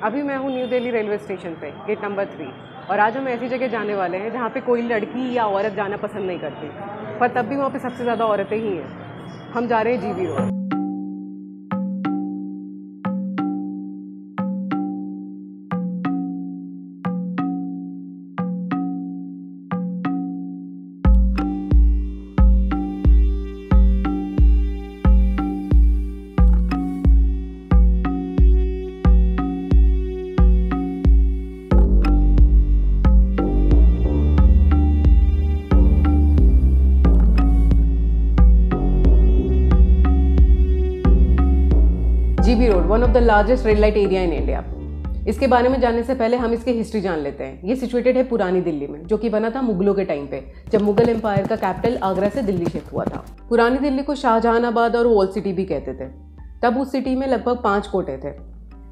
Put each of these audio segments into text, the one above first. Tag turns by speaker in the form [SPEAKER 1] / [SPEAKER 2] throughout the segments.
[SPEAKER 1] अभी मैं हूँ न्यू दिल्ली रेलवे स्टेशन पे, गेट नंबर 3, और आज हम ऐसी जगह जाने वाले हैं जहाँ पे कोई लड़की या औरत जाना पसंद नहीं करती, पर तब भी वहाँ पे सबसे ज़्यादा औरतें ही हैं। हम जा रहे हैं GB road. GB road, one of the largest red light area in India. इसके बारे में जानने से पहले हम इसकी हिस्ट्री जान लेते हैं। ये सिचुएटेड है पुरानी दिल्ली में, जो कि बना था मुगलों के टाइम पे, जब मुगल एम्पायर का कैपिटल आगरा से दिल्ली शिफ्ट हुआ था। पुरानी दिल्ली को शाहजहानाबाद और वॉल सिटी भी कहते थे। तब उस सिटी में लगभग 5 कोटे थे।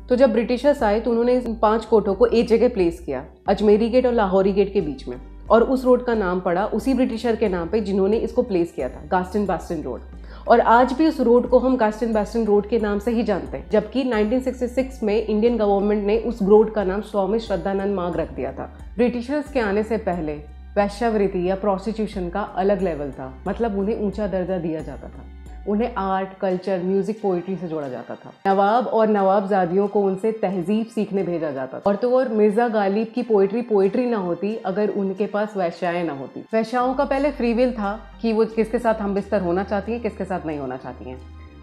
[SPEAKER 1] तो जब ब्रिटिशर्स आए तो उन्होंने इन 5 कोटों को एक जगह प्लेस किया, अजमेरी गेट और लाहौरी गेट के बीच में, और उस रोड का नाम पड़ा उसी ब्रिटिशर के नाम पे जिन्होंने इसको प्लेस किया था, गास्टन बास्टन रोड। और आज भी उस रोड को हम गास्टन बास्टन रोड के नाम से ही जानते हैं, जबकि 1966 में इंडियन गवर्नमेंट ने उस रोड का नाम स्वामी श्रद्धानंद मार्ग रख दिया था। ब्रिटिशर्स के आने से पहले वैश्यावृत्ति या प्रोस्टिट्यूशन का अलग लेवल था, मतलब उन्हें ऊंचा दर्जा दिया जाता था। उन्हें आर्ट, कल्चर, म्यूजिक, पोइट्री से जोड़ा जाता था। नवाब और नवाबजादियों को उनसे तहजीब सीखने भेजा जाता था। और तो और मिर्जा गालिब की पोइट्री ना होती अगर उनके पास वैश्याएं ना होती। वैश्याओं का पहले फ्री विल था कि वो किसके साथ हम बिस्तर होना चाहती हैं, किसके साथ नहीं होना चाहती हैं।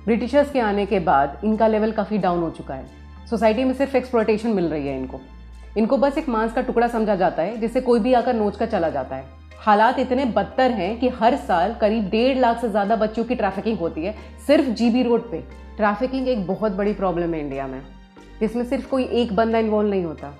[SPEAKER 1] ब्रिटिशर्स के आने के बाद इनका लेवल काफ़ी डाउन हो चुका है। सोसाइटी में सिर्फ एक्सप्लॉयटेशन मिल रही है इनको बस एक मांस का टुकड़ा समझा जाता है, जिससे कोई भी आकर नोच कर चला जाता है। हालात इतने बदतर हैं कि हर साल करीब 1.5 लाख से ज़्यादा बच्चों की ट्रैफिकिंग होती है सिर्फ जीबी रोड पे। ट्रैफिकिंग एक बहुत बड़ी प्रॉब्लम है इंडिया में, जिसमें सिर्फ कोई एक बंदा इन्वॉल्व नहीं होता।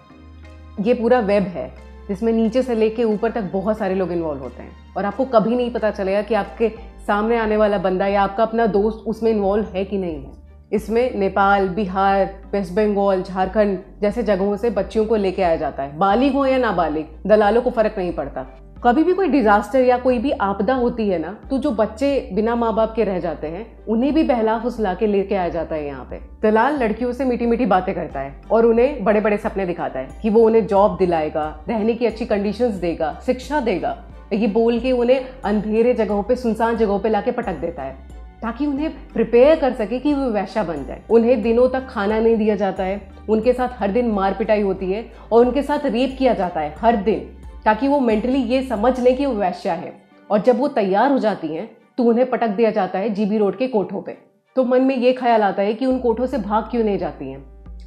[SPEAKER 1] ये पूरा वेब है जिसमें नीचे से लेके ऊपर तक बहुत सारे लोग इन्वॉल्व होते हैं, और आपको कभी नहीं पता चलेगा कि आपके सामने आने वाला बंदा या आपका अपना दोस्त उसमें इन्वॉल्व है कि नहीं है। इसमें नेपाल, बिहार, वेस्ट बंगाल, झारखंड जैसे जगहों से बच्चियों को लेके आया जाता है। बालिग हो या नाबालिग, दलालों को फर्क नहीं पड़ता। कभी भी कोई डिजास्टर या कोई भी आपदा होती है ना, तो जो बच्चे बिना माँ बाप के रह जाते हैं उन्हें भी बहला फुसला के लेके आया जाता है यहाँ पे। दलाल लड़कियों से मीठी मीठी बातें करता है और उन्हें बड़े बड़े सपने दिखाता है कि वो उन्हें जॉब दिलाएगा, रहने की अच्छी कंडीशंस देगा, शिक्षा देगा। ये बोल के उन्हें अंधेरे जगहों पे, सुनसान जगहों पे लाके पटक देता है, ताकि उन्हें प्रिपेयर कर सके कि वो वैश्या बन जाए। उन्हें दिनों तक खाना नहीं दिया जाता है, उनके साथ हर दिन मार पिटाई होती है और उनके साथ रेप किया जाता है हर दिन, ताकि वो मेंटली ये समझ लें कि वो वैश्या है। और जब वो तैयार हो जाती हैं तो उन्हें पटक दिया जाता है जीबी रोड के कोठों पे। तो मन में ये ख्याल आता है कि उन कोठों से भाग क्यों नहीं जाती हैं।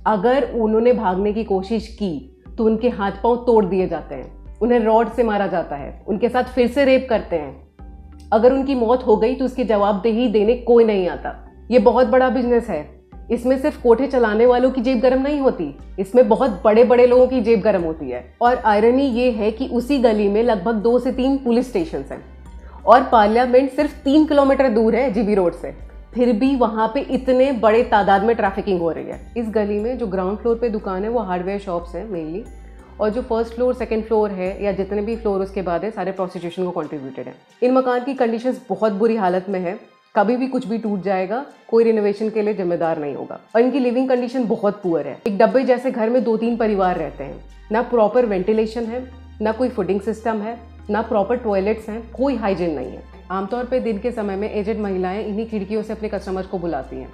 [SPEAKER 1] अगर उन्होंने भागने की कोशिश की तो उनके हाथ पांव तोड़ दिए जाते हैं, उन्हें रॉड से मारा जाता है, उनके साथ फिर से रेप करते हैं। अगर उनकी मौत हो गई तो उसकी जवाबदेही देने कोई नहीं आता। ये बहुत बड़ा बिजनेस है। इसमें सिर्फ कोठे चलाने वालों की जेब गर्म नहीं होती, इसमें बहुत बड़े बड़े लोगों की जेब गर्म होती है। और आयरनी ये है कि उसी गली में लगभग 2 से 3 पुलिस स्टेशन हैं और पार्लियामेंट सिर्फ 3 किलोमीटर दूर है जीबी रोड से। फिर भी वहाँ पे इतने बड़े तादाद में ट्रैफिकिंग हो रही है। इस गली में जो ग्राउंड फ्लोर पे दुकान है वो हार्डवेयर शॉप्स हैं मेनली, और जो फर्स्ट फ्लोर, सेकंड फ्लोर है या जितने भी फ्लोर उसके बाद है, सारे प्रोस्टिट्यूशन को कंट्रीब्यूटेड है। इन मकान की कंडीशंस बहुत बुरी हालत में है, कभी भी कुछ भी टूट जाएगा, कोई रिनोवेशन के लिए जिम्मेदार नहीं होगा। और इनकी लिविंग कंडीशन बहुत पुअर है। एक डब्बे जैसे घर में 2-3 परिवार रहते हैं, ना प्रॉपर वेंटिलेशन है, ना कोई फूडिंग सिस्टम है, ना प्रॉपर टॉयलेट्स हैं, कोई हाइजीन नहीं है। आमतौर पे दिन के समय में एजेड महिलाएं इन्हीं खिड़कियों से अपने कस्टमर्स को बुलाती हैं,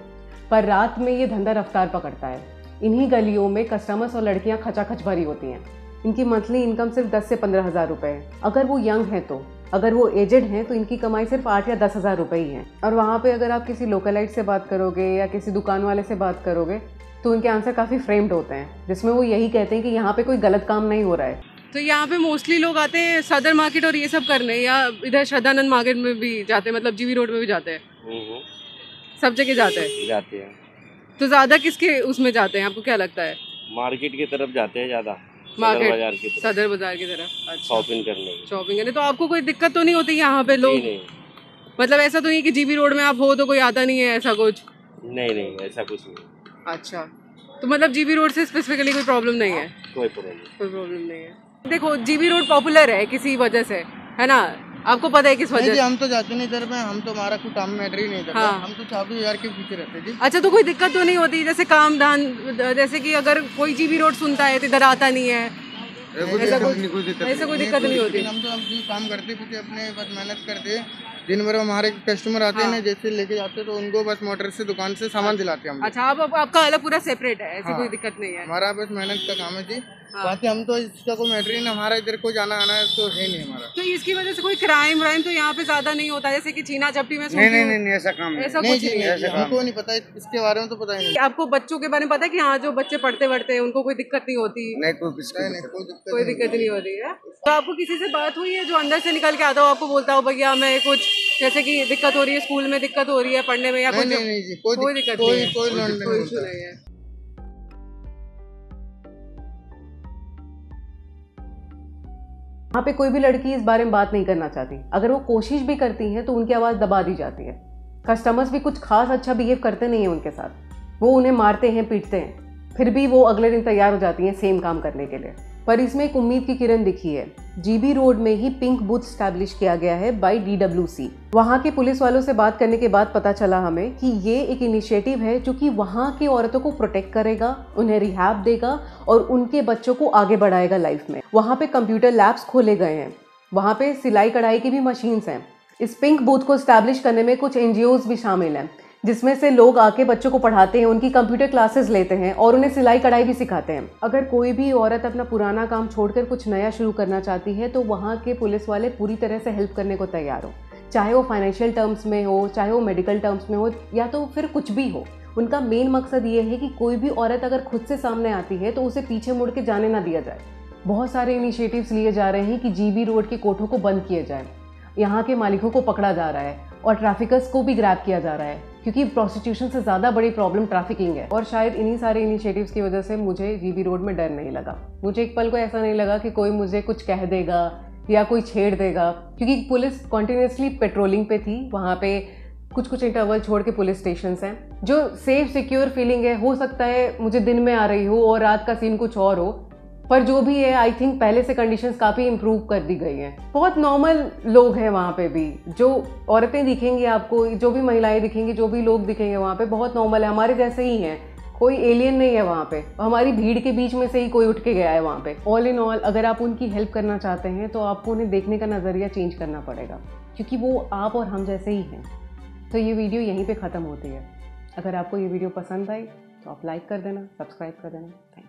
[SPEAKER 1] पर रात में ये धंधा रफ्तार पकड़ता है। इन्हीं गलियों में कस्टमर्स और लड़कियां खचाखच भरी होती हैं। इनकी मंथली इनकम सिर्फ 10 से 15 हज़ार रुपये है अगर वो यंग हैं तो। अगर वो एजेड हैं तो इनकी कमाई सिर्फ 8 या 10 हज़ार रुपये ही है। और वहाँ पे अगर आप किसी लोकलाइट से बात करोगे या किसी दुकान वाले से बात करोगे तो उनके आंसर काफ़ी फ्रेम्ड होते हैं, जिसमें वो यही कहते हैं कि यहाँ पे कोई गलत काम नहीं हो रहा है। तो यहाँ पे मोस्टली लोग आते हैं सदर मार्केट और ये सब करने, या इधर श्रद्धानंद मार्केट में भी जाते हैं, मतलब जीबी रोड में भी जाते हैं, सब जगह जाते हैं। तो ज़्यादा किसके उसमें जाते हैं, आपको क्या लगता है?
[SPEAKER 2] मार्केट की तरफ जाते हैं ज़्यादा,
[SPEAKER 1] मार्केट,
[SPEAKER 2] सदर बाजार की
[SPEAKER 1] तरफ। अच्छा,
[SPEAKER 2] शॉपिंग करने।
[SPEAKER 1] तो आपको कोई दिक्कत तो नहीं होती यहाँ पे लोग?
[SPEAKER 2] नहीं।
[SPEAKER 1] मतलब ऐसा तो नहीं कि जीबी रोड में आप हो तो कोई आता नहीं है, ऐसा कुछ?
[SPEAKER 2] नहीं, ऐसा कुछ नहीं।
[SPEAKER 1] अच्छा, तो मतलब जीबी रोड से स्पेसिफिकली कोई प्रॉब्लम नहीं है?
[SPEAKER 2] कोई प्रॉब्लम नहीं है।
[SPEAKER 1] देखो, जीबी रोड पॉपुलर है किसी वजह से, है ना। आपको पता है किस वजह से?
[SPEAKER 3] हम तो जाते नहीं इधर में, हम तो हमारा कुछ काम मैटर ही नहीं था।
[SPEAKER 1] हाँ।
[SPEAKER 3] हम तो 24,000 के पीछे रहते जी।
[SPEAKER 1] अच्छा, तो कोई दिक्कत तो नहीं होती जैसे काम धान, जैसे कि अगर कोई जीबी रोड सुनता है तो इधर आता नहीं है, ऐसा कोई दिक्कत नहीं होती?
[SPEAKER 3] हम तो हम काम करते पीछे अपने, बस मेहनत करते, दिन भर हमारे कस्टमर आते हैं ना, जैसे लेके जाते तो उनको बस मोटर से दुकान से सामान दिलाते हैं हम।
[SPEAKER 1] अच्छा, आप आपका अलग पूरा सेपरेट है, ऐसी कोई दिक्कत नहीं है?
[SPEAKER 3] हमारा बस मेहनत का काम है जी। बाकी हम तो इसका कोई मैटर ही नहीं, हमारा इधर को जाना आना तो है नहीं हमारा।
[SPEAKER 1] तो इसकी वजह से कोई क्राइम व्राइम तो यहाँ पे ज्यादा नहीं होता, जैसे कि छीना झपटी में?
[SPEAKER 3] नहीं ऐसा काम नहीं,
[SPEAKER 1] ऐसा कुछ नहीं है,
[SPEAKER 3] हमको नहीं पता इसके बारे में, तो पता ही नहीं।
[SPEAKER 1] आपको बच्चों के बारे में पता है कि हाँ जो बच्चे पढ़ते वढ़ते हैं उनको कोई दिक्कत नहीं होती? कोई दिक्कत नहीं होती है। तो आपको किसी से बात हुई है जो अंदर से निकल के आता हो, आपको बोलता हो भैया मैं कुछ जैसे कि दिक्कत हो रही है, स्कूल में दिक्कत हो रही है पढ़ने में या कुछ?
[SPEAKER 3] नहीं,
[SPEAKER 1] कोई दिक्कत नहीं है, कोई इशू नहीं है। वहाँ पे कोई भी लड़की इस बारे में बात नहीं करना चाहती। अगर वो कोशिश भी करती हैं तो उनकी आवाज़ दबा दी जाती है। कस्टमर्स भी कुछ खास अच्छा बिहेव करते नहीं हैं उनके साथ, वो उन्हें मारते हैं, पीटते हैं, फिर भी वो अगले दिन तैयार हो जाती हैं सेम काम करने के लिए। पर इसमें एक उम्मीद की किरण दिखी है। जीबी रोड में ही पिंक बूथ स्टैब्लिश किया गया है बाय DWC। वहाँ के पुलिस वालों से बात करने के बाद पता चला हमें कि ये एक इनिशिएटिव है जो कि वहाँ की औरतों को प्रोटेक्ट करेगा, उन्हें रिहैब देगा और उनके बच्चों को आगे बढ़ाएगा लाइफ में। वहाँ पे कंप्यूटर लैब्स खोले गए हैं, वहाँ पे सिलाई कढ़ाई की भी मशीन्स हैं। इस पिंक बूथ को स्टैब्लिश करने में कुछ NGOs भी शामिल हैं, जिसमें से लोग आके बच्चों को पढ़ाते हैं, उनकी कंप्यूटर क्लासेस लेते हैं और उन्हें सिलाई कढ़ाई भी सिखाते हैं। अगर कोई भी औरत अपना पुराना काम छोड़कर कुछ नया शुरू करना चाहती है तो वहाँ के पुलिस वाले पूरी तरह से हेल्प करने को तैयार हो, चाहे वो फाइनेंशियल टर्म्स में हो, चाहे वो मेडिकल टर्म्स में हो, या तो फिर कुछ भी हो। उनका मेन मकसद ये है कि कोई भी औरत अगर खुद से सामने आती है तो उसे पीछे मुड़ के जाने ना दिया जाए। बहुत सारे इनिशिएटिव्स लिए जा रहे हैं कि जीबी रोड के कोठों को बंद किया जाए, यहाँ के मालिकों को पकड़ा जा रहा है और ट्रैफिकर्स को भी ग्रैब किया जा रहा है, क्योंकि प्रोस्टिट्यूशन से ज़्यादा बड़ी प्रॉब्लम ट्रैफिकिंग है। और शायद इन्हीं सारे इनिशिएटिव्स की वजह से मुझे जीबी रोड में डर नहीं लगा। मुझे एक पल को ऐसा नहीं लगा कि कोई मुझे कुछ कह देगा या कोई छेड़ देगा, क्योंकि पुलिस कॉन्टिन्यूसली पेट्रोलिंग पे थी। वहाँ पे कुछ इंटरवल छोड़ के पुलिस स्टेशंस हैं। जो सेफ सिक्योर फीलिंग है, हो सकता है मुझे दिन में आ रही हो और रात का सीन कुछ और हो, पर जो भी है आई थिंक पहले से कंडीशंस काफ़ी इम्प्रूव कर दी गई हैं। बहुत नॉर्मल लोग हैं वहाँ पे भी, जो औरतें दिखेंगी आपको, जो भी महिलाएं दिखेंगी, जो भी लोग दिखेंगे वहाँ पे बहुत नॉर्मल है, हमारे जैसे ही हैं। कोई एलियन नहीं है वहाँ पे, हमारी भीड़ के बीच में से ही कोई उठ के गया है वहाँ पे। ऑल इन ऑल अगर आप उनकी हेल्प करना चाहते हैं तो आपको उन्हें देखने का नज़रिया चेंज करना पड़ेगा, क्योंकि वो आप और हम जैसे ही हैं। तो ये वीडियो यहीं पर ख़त्म होती है। अगर आपको ये वीडियो पसंद आई तो आप लाइक कर देना, सब्सक्राइब कर देना। Thank you.